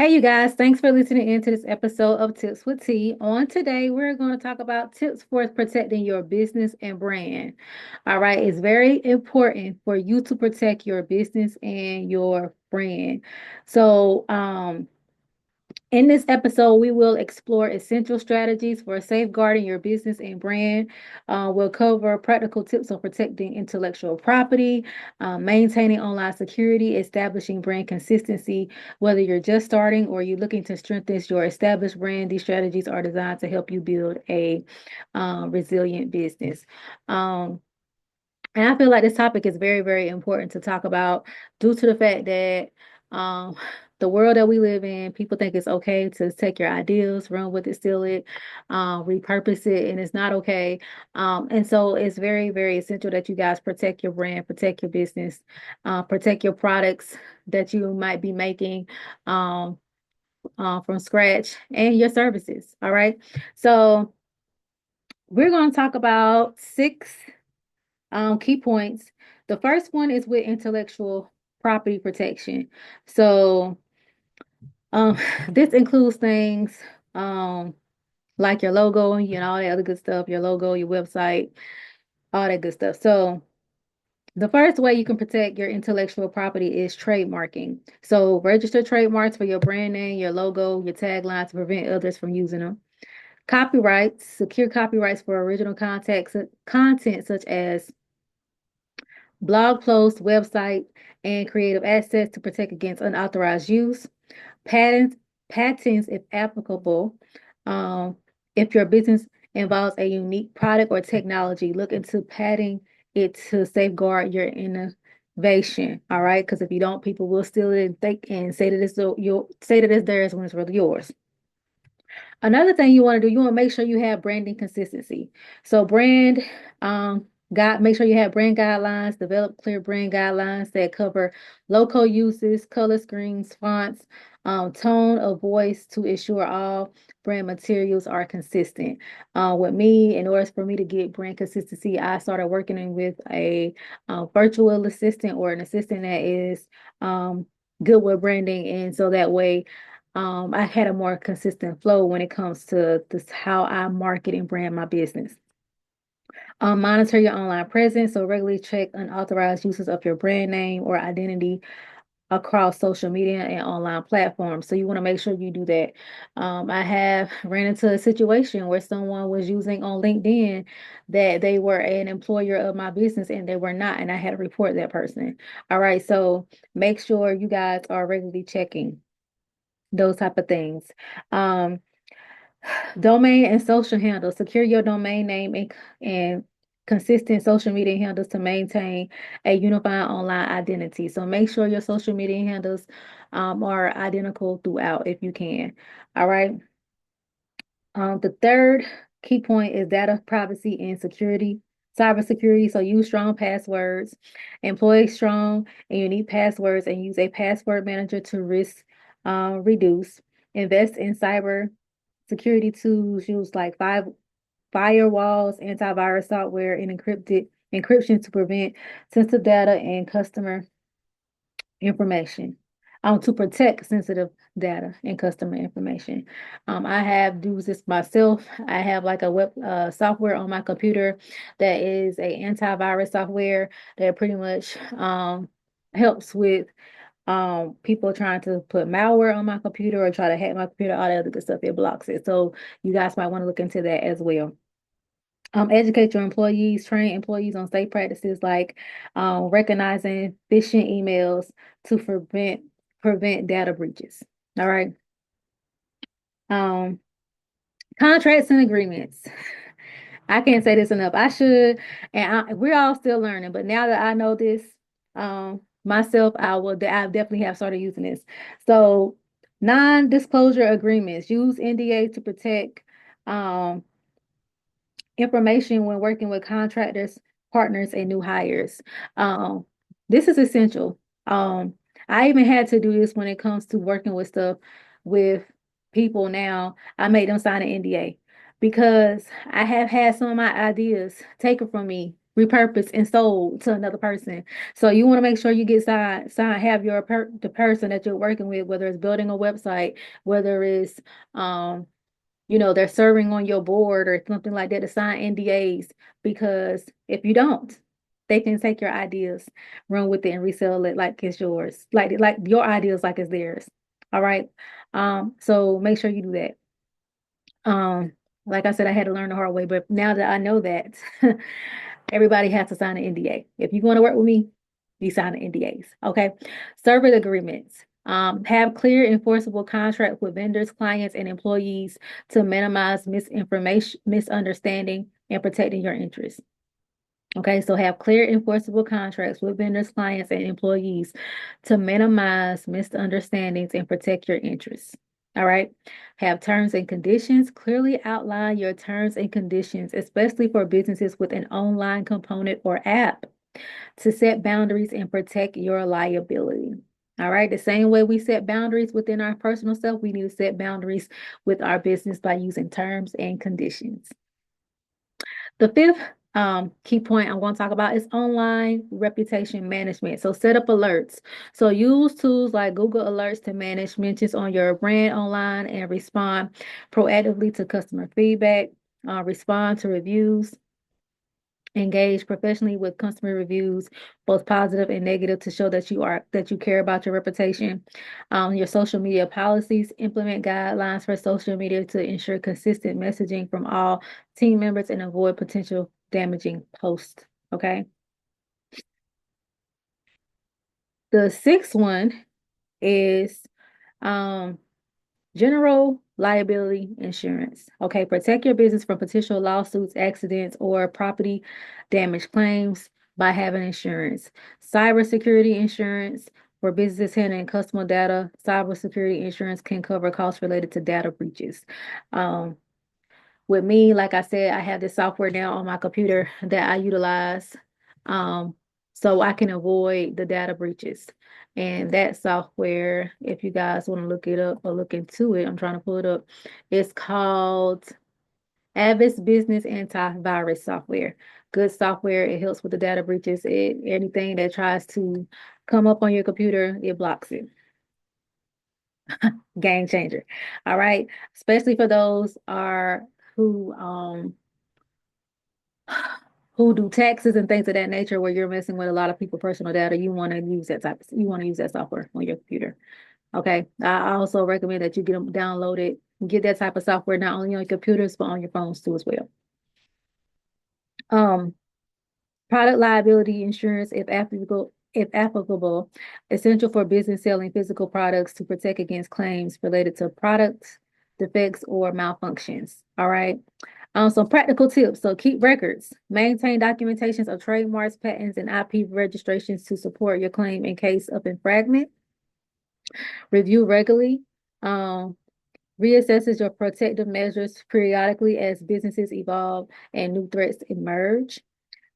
Hey, you guys, thanks for listening in to this episode of Tips with T. On today, we're going to talk about tips for protecting your business and brand. All right, it's very important for you to protect your business and your brand. So, in this episode, we will explore essential strategies for safeguarding your business and brand. We'll cover practical tips on protecting intellectual property, maintaining online security, establishing brand consistency. Whether you're just starting or you're looking to strengthen your established brand, these strategies are designed to help you build a resilient business. Um, and I feel like this topic is very, very important to talk about due to the fact that um, the world that we live in, people think it's okay to take your ideas, run with it, steal it, repurpose it, and it's not okay. And so it's very, very essential that you guys protect your brand, protect your business, protect your products that you might be making um, from scratch and your services. All right. So we're going to talk about six key points. The first one is with intellectual property protection. So, um, this includes things um, like your logo, all that other good stuff, your logo, your website, all that good stuff. So, the first way you can protect your intellectual property is trademarking. So, register trademarks for your brand name, your logo, your tagline to prevent others from using them. Copyrights, secure copyrights for original content such as blog posts, website, and creative assets to protect against unauthorized use. Patents, patents if applicable. Um, if your business involves a unique product or technology, look into patenting it to safeguard your innovation. All right, because if you don't, people will steal it and think and say that you'll say that it's theirs when it's really yours. Another thing you want to do, you want to make sure you have branding consistency. So um, make sure you have brand guidelines, develop clear brand guidelines that cover logo uses, color screens, fonts, tone of voice to ensure all brand materials are consistent. With me, in order for me to get brand consistency, I started working with a virtual assistant or an assistant that is good with branding, and so that way I had a more consistent flow when it comes to this how I market and brand my business. Monitor your online presence. So regularly check unauthorized uses of your brand name or identity across social media and online platforms. So you want to make sure you do that. I have ran into a situation where someone was using on LinkedIn that they were an employer of my business and they were not, and I had to report that person. All right. So make sure you guys are regularly checking those type of things. Um, Domain and social handles. Secure your domain name and consistent social media handles to maintain a unified online identity. So make sure your social media handles are identical throughout if you can. All right. The third key point is data privacy and security, cybersecurity. So use strong passwords, employ strong and unique passwords, and use a password manager to risk reduce. Invest in cyber security tools. Use like firewalls, antivirus software, and encryption to prevent sensitive data and customer information. To protect sensitive data and customer information. I have used this myself. I have like a web software on my computer that is a antivirus software that pretty much helps with people trying to put malware on my computer or try to hack my computer, all that other good stuff. It blocks it. So you guys might want to look into that as well. Educate your employees, train employees on safe practices like recognizing phishing emails to prevent data breaches. All right. Um, Contracts and agreements. I can't say this enough. I should, and we're all still learning. But now that I know this myself, I definitely have started using this. So, non-disclosure agreements. Use NDA to protect um information when working with contractors, partners, and new hires. Um, this is essential. I even had to do this when it comes to working with stuff with people now. I made them sign an NDA because I have had some of my ideas taken from me repurposed and sold to another person. So you want to make sure you get have the person that you're working with, whether it's building a website, whether it's um they're serving on your board or something like that, to sign NDAs, because if you don't, they can take your ideas, run with it, and resell it like it's yours, like your ideas like it's theirs. All right. So make sure you do that. Um, like I said, I had to learn the hard way, but now that I know that, everybody has to sign an NDA. If you want to work with me, you sign the NDAs. Okay. Service agreements. Have clear, enforceable contracts with vendors, clients, and employees to minimize misinformation, misunderstanding, and protecting your interests. Okay, so have clear, enforceable contracts with vendors, clients, and employees to minimize misunderstandings and protect your interests. All right. Have terms and conditions. Clearly outline your terms and conditions, especially for businesses with an online component or app, to set boundaries and protect your liability. All right. The same way we set boundaries within our personal self, we need to set boundaries with our business by using terms and conditions. The fifth key point I'm going to talk about is online reputation management. So set up alerts. So use tools like Google Alerts to manage mentions on your brand online and respond proactively to customer feedback. Respond to reviews. Engage professionally with customer reviews, both positive and negative, to show that you care about your reputation. Your social media policies. Implement guidelines for social media to ensure consistent messaging from all team members and avoid potential damaging posts. Okay. The sixth one is um, general liability insurance. Okay, protect your business from potential lawsuits, accidents, or property damage claims by having insurance. Cybersecurity insurance for businesses handling customer data. Cybersecurity insurance can cover costs related to data breaches. Um, with me, like I said, I have this software now on my computer that I utilize um, so I can avoid the data breaches. And that software, if you guys want to look it up or look into it, I'm trying to pull it up. It's called Avis Business Antivirus Software. Good software. It helps with the data breaches. Anything that tries to come up on your computer, it blocks it. Game changer. All right. Especially for those are who who do taxes and things of that nature, where you're messing with a lot of people personal data. You want to use that software on your computer. Okay. I also recommend that you get them downloaded, get that type of software not only on your computers but on your phones too as well. Um, Product liability insurance, if applicable, essential for business selling physical products to protect against claims related to product defects or malfunctions. All right. Some practical tips. So keep records, maintain documentations of trademarks, patents, and IP registrations to support your claim in case of infringement. Review regularly. Um, Reassesses your protective measures periodically as businesses evolve and new threats emerge.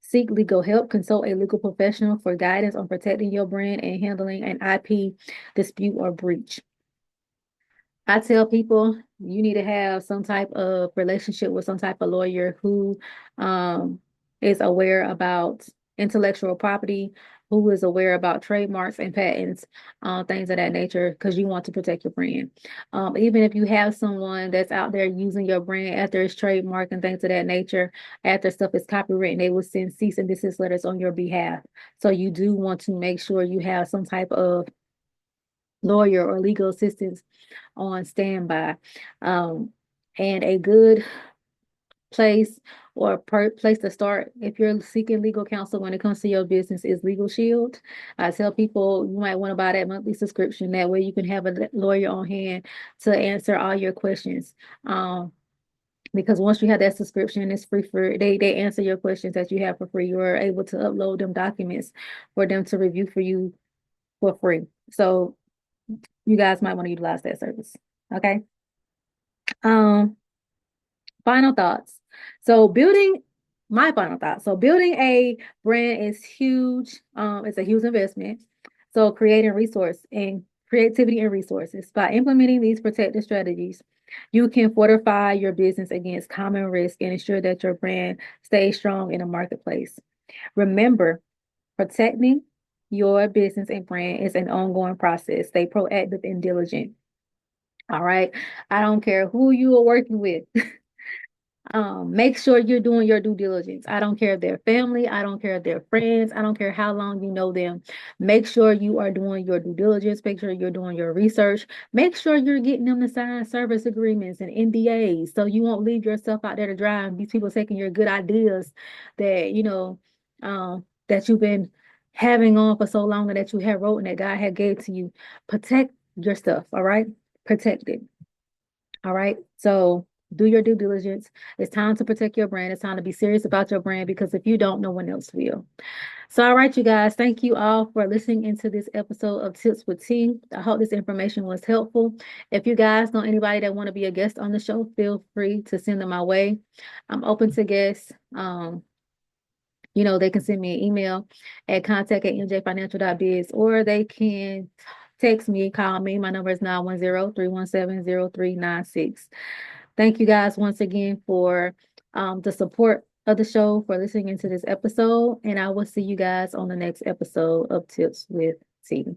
Seek legal help. Consult a legal professional for guidance on protecting your brand and handling an IP dispute or breach. I tell people you need to have some type of relationship with some type of lawyer who um, is aware about intellectual property, who is aware about trademarks and patents, things of that nature, because you want to protect your brand. Even if you have someone that's out there using your brand after it's trademark and things of that nature, after stuff is copywritten, they will send cease and desist letters on your behalf. So you do want to make sure you have some type of lawyer or legal assistance on standby. Um, and a good place or place to start if you're seeking legal counsel when it comes to your business is Legal Shield. I tell people you might want to buy that monthly subscription. That way you can have a lawyer on hand to answer all your questions. Because once you have that subscription, it's free they answer your questions that you have for free. You're able to upload them documents for them to review for you for free. So you guys might want to utilize that service. Okay. Um, Final thoughts. So building my final thoughts. So building a brand is huge. It's a huge investment. So creating resource and creativity and resources. By implementing these protective strategies, you can fortify your business against common risk and ensure that your brand stays strong in the marketplace. Remember, protecting your business and brand is an ongoing process. Stay proactive and diligent. All right. I don't care who you are working with. Make sure you're doing your due diligence. I don't care if they're family, I don't care if they're friends, I don't care how long you know them. Make sure you are doing your due diligence, make sure you're doing your research, make sure you're getting them to sign service agreements and NDAs so you won't leave yourself out there to dry and these people taking your good ideas that that you've been having on for so long and that you have wrote and that God had gave to you. Protect your stuff, all right? Protect it. All right. So do your due diligence. It's time to protect your brand. It's time to be serious about your brand because if you don't, no one else will. So, all right, you guys, thank you all for listening into this episode of Tips with T. I hope this information was helpful. If you guys know anybody that want to be a guest on the show, feel free to send them my way. I'm open to guests. They can send me an email at contact@njfinancial.biz or they can text me, call me. My number is 910-317-0396. Thank you guys once again for the support of the show, for listening into this episode. And I will see you guys on the next episode of Tips with T.